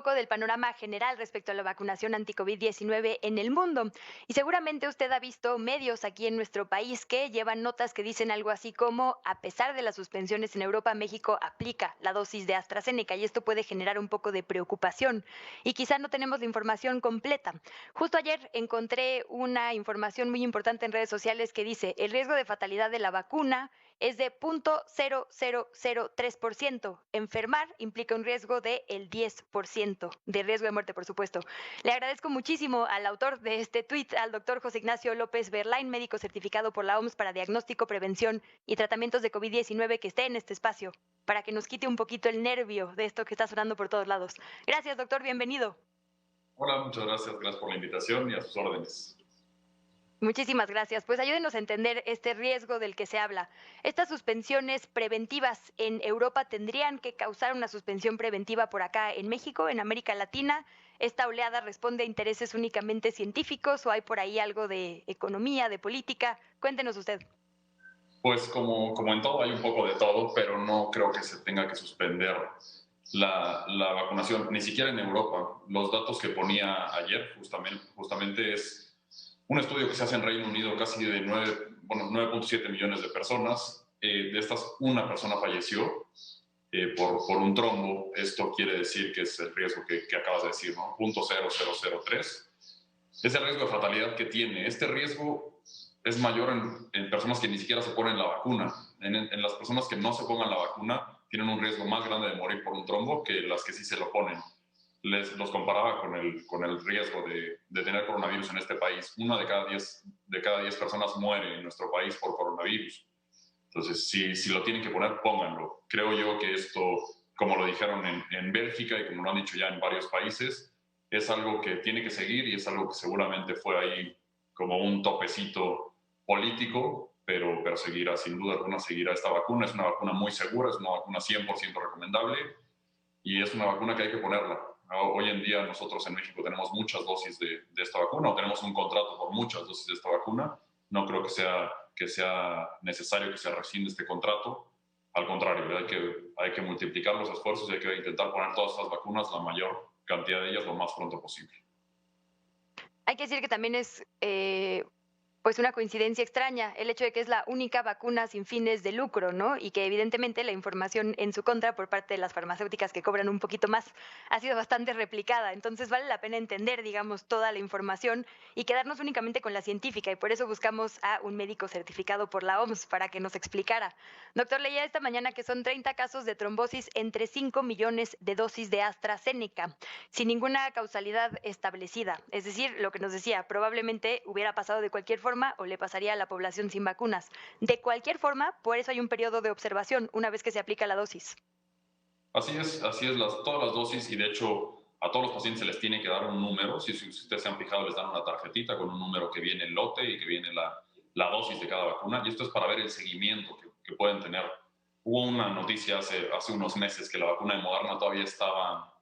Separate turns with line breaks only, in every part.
poco del panorama general respecto a la vacunación anti-COVID-19 en el mundo. Y seguramente usted ha visto medios aquí en nuestro país que llevan notas que dicen algo así como, a pesar de las suspensiones en Europa, México aplica la dosis de AstraZeneca y esto puede generar un poco de preocupación. Y quizá no tenemos la información completa. Justo ayer encontré una información muy importante en redes sociales que dice, el riesgo de fatalidad de la vacuna es de 0.0003%. Enfermar implica un riesgo del 10%, de riesgo de muerte, por supuesto. Le agradezco muchísimo al autor de este tuit, al doctor José Ignacio López Berlain, médico certificado por la OMS para diagnóstico, prevención y tratamientos de COVID-19, que esté en este espacio, para que nos quite un poquito el nervio de esto que está sonando por todos lados. Gracias, doctor, bienvenido.
Hola, muchas gracias. Gracias por la invitación y a sus órdenes.
Muchísimas gracias. Pues ayúdenos a entender este riesgo del que se habla. Estas suspensiones preventivas en Europa tendrían que causar una suspensión preventiva por acá en México, en América Latina. ¿Esta oleada responde a intereses únicamente científicos o hay por ahí algo de economía, de política? Cuéntenos usted.
Pues como en todo hay un poco de todo, pero no creo que se tenga que suspender la vacunación, ni siquiera en Europa. Los datos que ponía ayer justamente es un estudio que se hace en Reino Unido, casi de 9.7 millones de personas. De estas, una persona falleció por un trombo. Esto quiere decir que es el riesgo que acabas de decir, ¿no? 0.0003. Es el riesgo de fatalidad que tiene. Este riesgo es mayor en personas que ni siquiera se ponen la vacuna. En las personas que no se pongan la vacuna tienen un riesgo más grande de morir por un trombo que las que sí se lo ponen. Los comparaba con el riesgo de tener coronavirus en este país. Una de cada 10 personas muere en nuestro país por coronavirus. Entonces, si lo tienen que poner, pónganlo. Creo yo que esto, como lo dijeron en Bélgica y como lo han dicho ya en varios países, es algo que tiene que seguir y es algo que seguramente fue ahí como un topecito político, pero seguirá, sin duda alguna, seguirá esta vacuna. Es una vacuna muy segura, es una vacuna 100% recomendable y es una vacuna que hay que ponerla. Hoy en día nosotros en México tenemos muchas dosis de esta vacuna o tenemos un contrato por muchas dosis de esta vacuna. No creo que sea necesario que se rescinde este contrato. Al contrario, hay que multiplicar los esfuerzos y hay que intentar poner todas estas vacunas, la mayor cantidad de ellas, lo más pronto posible.
Hay que decir que también es pues una coincidencia extraña el hecho de que es la única vacuna sin fines de lucro, ¿no? Y que evidentemente la información en su contra por parte de las farmacéuticas que cobran un poquito más ha sido bastante replicada. Entonces vale la pena entender, digamos, toda la información y quedarnos únicamente con la científica. Y por eso buscamos a un médico certificado por la OMS para que nos explicara. Doctor, leía esta mañana que son 30 casos de trombosis entre 5 millones de dosis de AstraZeneca, sin ninguna causalidad establecida. Es decir, lo que nos decía, probablemente hubiera pasado de cualquier forma o le pasaría a la población sin vacunas. De cualquier forma, por eso hay un periodo de observación una vez que se aplica la dosis.
Así es todas las dosis y de hecho a todos los pacientes se les tiene que dar un número. Si ustedes se han fijado, les dan una tarjetita con un número que viene el lote y que viene la dosis de cada vacuna y esto es para ver el seguimiento que pueden tener. Hubo una noticia hace unos meses que la vacuna de Moderna todavía estaba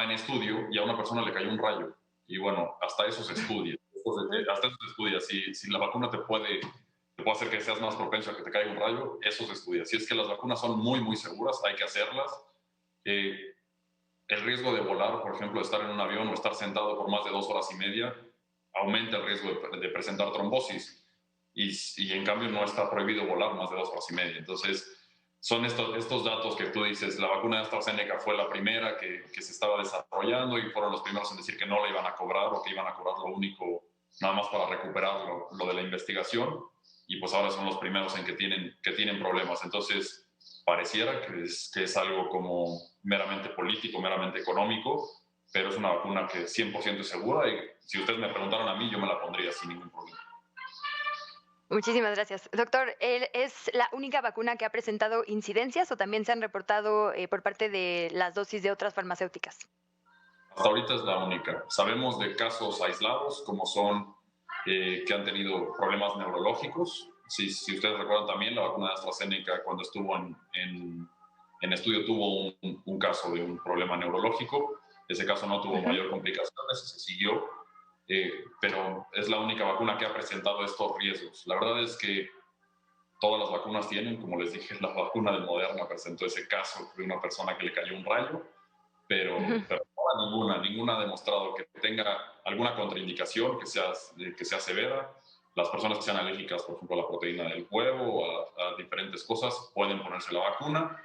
en estudio y a una persona le cayó un rayo. Y bueno, hasta eso se estudia. Hasta eso se estudia. Si la vacuna te puede hacer que seas más propenso a que te caiga un rayo, eso se estudia. Si es que las vacunas son muy, muy seguras, hay que hacerlas. El riesgo de volar, por ejemplo, de estar en un avión o estar sentado por más de 2 horas y media, aumenta el riesgo de presentar trombosis. Y en cambio no está prohibido volar más de 2 horas y media. Entonces, son estos datos que tú dices, la vacuna de AstraZeneca fue la primera que se estaba desarrollando y fueron los primeros en decir que no la iban a cobrar o que iban a cobrar lo único nada más para recuperar lo de la investigación y pues ahora son los primeros en que tienen problemas. Entonces, pareciera que es algo como meramente político, meramente económico, pero es una vacuna que 100% es segura y si ustedes me preguntaran a mí, yo me la pondría sin ningún problema.
Muchísimas gracias. Doctor, ¿es la única vacuna que ha presentado incidencias o también se han reportado por parte de las dosis de otras farmacéuticas?
Hasta ahorita es la única. Sabemos de casos aislados, como son que han tenido problemas neurológicos. Si ustedes recuerdan también, la vacuna de AstraZeneca, cuando estuvo en estudio, tuvo un caso de un problema neurológico. Ese caso no tuvo mayor complicaciones, se siguió, pero es la única vacuna que ha presentado estos riesgos. La verdad es que todas las vacunas tienen, como les dije, la vacuna de Moderna presentó ese caso de una persona que le cayó un rayo, pero ninguna ha demostrado que tenga alguna contraindicación que sea severa. Las personas que sean alérgicas, por ejemplo, a la proteína del huevo o a diferentes cosas, pueden ponerse la vacuna.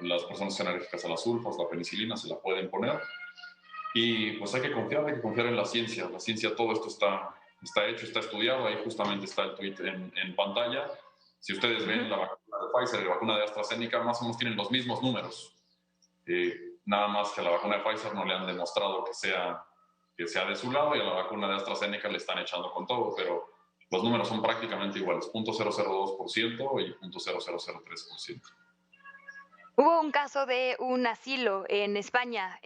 Las personas que sean alérgicas a las sulfas, la penicilina, se la pueden poner. Y pues hay que confiar en la ciencia. La ciencia, todo esto está hecho, está estudiado. Ahí justamente está el tweet en pantalla. Si ustedes ven la vacuna de Pfizer y la vacuna de AstraZeneca, más o menos tienen los mismos números. Nada más que a la vacuna de Pfizer no le han demostrado que sea de su lado, y a la vacuna de AstraZeneca le están echando con todo, pero los números son prácticamente iguales, 0.002% y 0.0003%.
Hubo un caso de un asilo en España.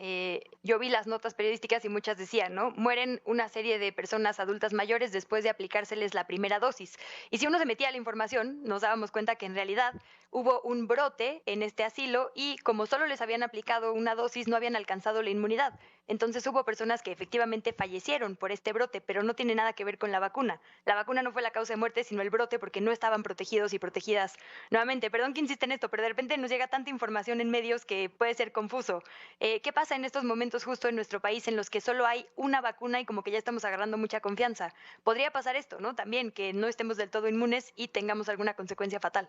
Yo vi las notas periodísticas y muchas decían, ¿no? Mueren una serie de personas adultas mayores después de aplicárseles la primera dosis. Y si uno se metía a la información, nos dábamos cuenta que en realidad hubo un brote en este asilo y como solo les habían aplicado una dosis, no habían alcanzado la inmunidad. Entonces hubo personas que efectivamente fallecieron por este brote, pero no tiene nada que ver con la vacuna. La vacuna no fue la causa de muerte, sino el brote porque no estaban protegidos y protegidas. Nuevamente, perdón que insiste en esto, pero de repente nos llega tanta información en medios que puede ser confuso. ¿Qué pasa en estos momentos justo en nuestro país en los que solo hay una vacuna y como que ya estamos agarrando mucha confianza? Podría pasar esto, ¿no? También que no estemos del todo inmunes y tengamos alguna consecuencia fatal.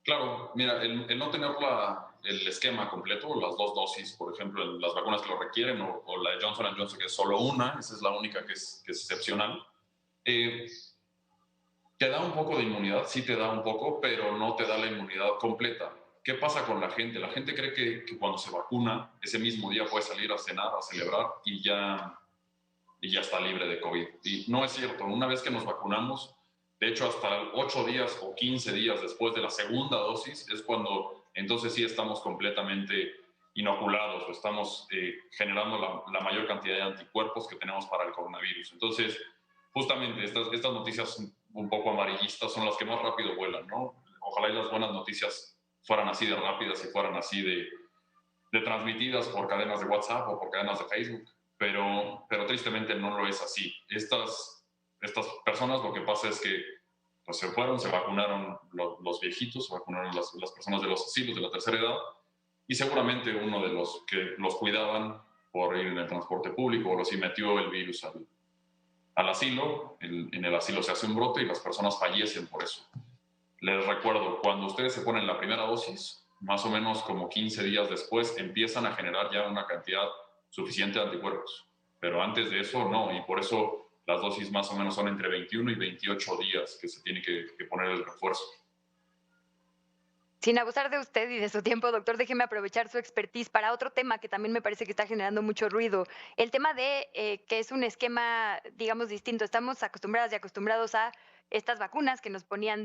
Claro, mira, el no tener el esquema completo, las dos dosis, por ejemplo, las vacunas que lo requieren, o la de Johnson Johnson, que es solo una, esa es la única que es excepcional, te da un poco de inmunidad, sí te da un poco, pero no te da la inmunidad completa. ¿Qué pasa con la gente? La gente cree que cuando se vacuna, ese mismo día puede salir a cenar, a celebrar y ya está libre de COVID. Y no es cierto. Una vez que nos vacunamos, de hecho, hasta 8 días o 15 días después de la segunda dosis, es cuando entonces sí estamos completamente inoculados o estamos generando la mayor cantidad de anticuerpos que tenemos para el coronavirus. Entonces, justamente estas noticias un poco amarillistas son las que más rápido vuelan, ¿no? Ojalá y las buenas noticias fueran así de rápidas y fueran así de transmitidas por cadenas de WhatsApp o por cadenas de Facebook, pero tristemente no lo es así. Estas personas, lo que pasa es que pues, se fueron, se vacunaron los viejitos, se vacunaron las personas de los asilos de la tercera edad, y seguramente uno de los que los cuidaban por ir en el transporte público o los metió el virus al asilo. En el asilo se hace un brote y las personas fallecen por eso. Les recuerdo, cuando ustedes se ponen la primera dosis, más o menos como 15 días después, empiezan a generar ya una cantidad suficiente de anticuerpos. Pero antes de eso, no. Y por eso las dosis más o menos son entre 21 y 28 días que se tiene que poner el refuerzo.
Sin abusar de usted y de su tiempo, doctor, déjeme aprovechar su expertise para otro tema que también me parece que está generando mucho ruido. El tema de que es un esquema, digamos, distinto. Estamos acostumbradas y acostumbrados a estas vacunas que nos ponían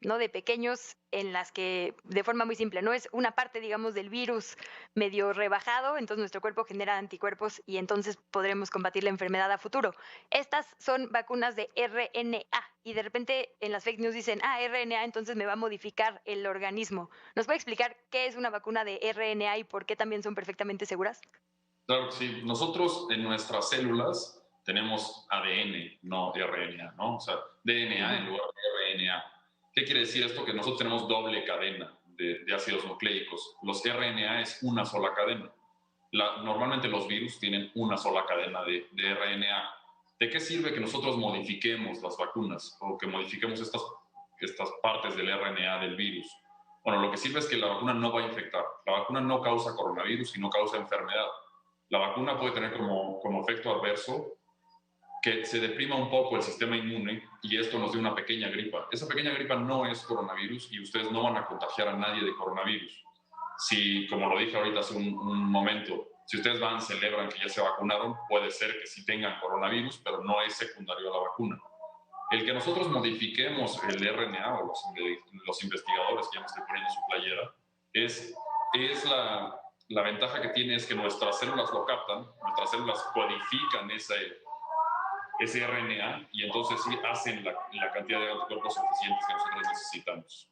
no de pequeños, en las que de forma muy simple, no es una parte, digamos, del virus medio rebajado, entonces nuestro cuerpo genera anticuerpos y entonces podremos combatir la enfermedad a futuro. Estas son vacunas de RNA y de repente en las fake news dicen, RNA, entonces me va a modificar el organismo. ¿Nos puede explicar qué es una vacuna de RNA y por qué también son perfectamente seguras?
Claro que sí. Nosotros en nuestras células tenemos ADN, no RNA, ¿no? O sea, DNA en lugar de RNA. ¿Qué quiere decir esto? Que nosotros tenemos doble cadena de ácidos nucleicos. Los RNA es una sola cadena. Normalmente los virus tienen una sola cadena de RNA. ¿De qué sirve que nosotros modifiquemos las vacunas o que modifiquemos estas partes del RNA del virus? Bueno, lo que sirve es que la vacuna no va a infectar. La vacuna no causa coronavirus y no causa enfermedad. La vacuna puede tener como efecto adverso que se deprima un poco el sistema inmune y esto nos dé una pequeña gripa. Esa pequeña gripa no es coronavirus y ustedes no van a contagiar a nadie de coronavirus. Si, como lo dije ahorita hace un momento, si ustedes van, celebran que ya se vacunaron, puede ser que sí tengan coronavirus, pero no es secundario a la vacuna. El que nosotros modifiquemos el RNA, o los investigadores que ya me estoy poniendo su playera, es la ventaja que tiene es que nuestras células lo captan, nuestras células codifican ese RNA y entonces sí hacen la cantidad de anticuerpos suficientes que nosotros necesitamos.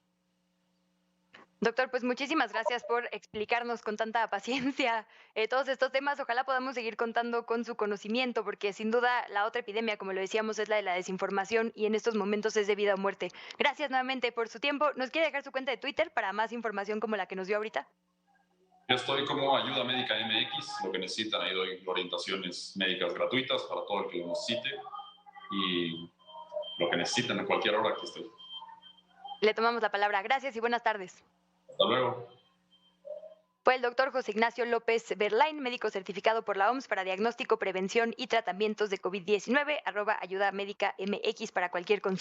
Doctor, pues muchísimas gracias por explicarnos con tanta paciencia todos estos temas. Ojalá podamos seguir contando con su conocimiento, porque sin duda la otra epidemia, como lo decíamos, es la de la desinformación y en estos momentos es de vida o muerte. Gracias nuevamente por su tiempo. ¿Nos quiere dejar su cuenta de Twitter para más información como la que nos dio ahorita?
Yo estoy como Ayuda Médica MX, lo que necesitan, ahí doy orientaciones médicas gratuitas para todo el que lo necesite y lo que necesiten a cualquier hora que estoy.
Le tomamos la palabra. Gracias y buenas tardes.
Hasta luego.
Fue el doctor José Ignacio López Berlain, médico certificado por la OMS para diagnóstico, prevención y tratamientos de COVID-19, @Ayuda Médica MX para cualquier consulta.